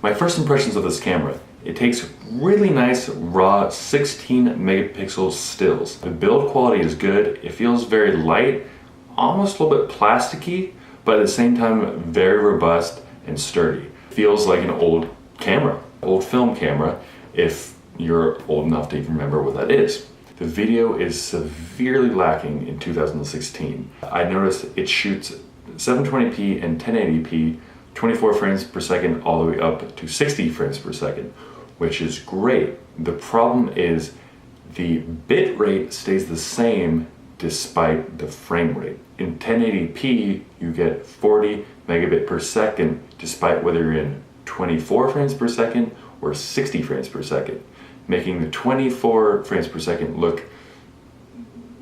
My first impressions of this camera: it takes really nice raw 16 megapixel stills. The build quality is good. It feels very light, almost a little bit plasticky, but at the same time very robust and sturdy. It feels like an old camera, old film camera, if you're old enough to even remember what that is. The video is severely lacking in 2016. I noticed it shoots 720p and 1080p, 24 frames per second all the way up to 60 frames per second, which is great. The problem is the bit rate stays the same despite the frame rate. In 1080p, you get 40 megabit per second despite whether you're in 24 frames per second or 60 frames per second, making the 24 frames per second look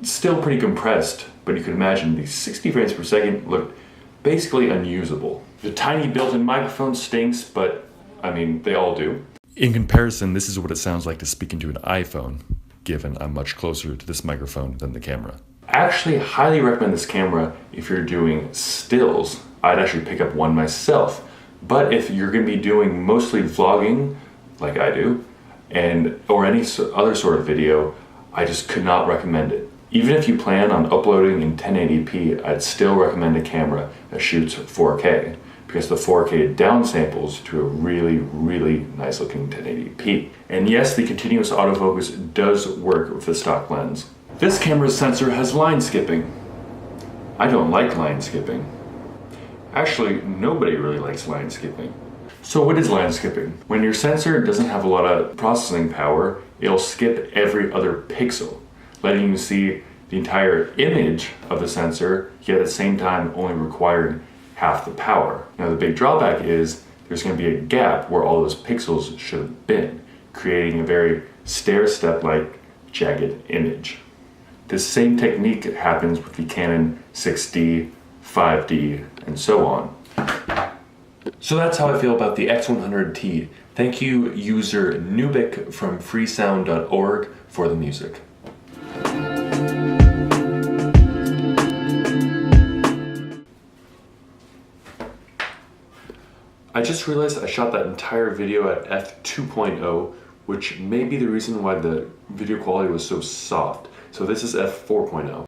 still pretty compressed, but you can imagine the 60 frames per second look basically unusable. The tiny built-in microphone stinks, but I mean, they all do. In comparison, this is what it sounds like to speak into an iPhone, given I'm much closer to this microphone than the camera. I actually highly recommend this camera if you're doing stills. I'd actually pick up one myself. But if you're going to be doing mostly vlogging, like I do, or any other sort of video, I just could not recommend it. Even if you plan on uploading in 1080p, I'd still recommend a camera that shoots 4K, because the 4K downsamples to a really, really nice looking 1080p. And yes, the continuous autofocus does work with the stock lens. This camera's sensor has line skipping. I don't like line skipping. Actually, nobody really likes line skipping. So what is line skipping? When your sensor doesn't have a lot of processing power, it'll skip every other pixel, letting you see the entire image of the sensor, yet at the same time only requiring half the power. Now the big drawback is there's going to be a gap where all those pixels should have been, creating a very stair-step-like jagged image. This same technique happens with the Canon 6D, 5D, and so on. So that's how I feel about the X100T. Thank you, user Nubik from freesound.org, for the music. I just realized I shot that entire video at f2.0, which may be the reason why the video quality was so soft. So this is f4.0.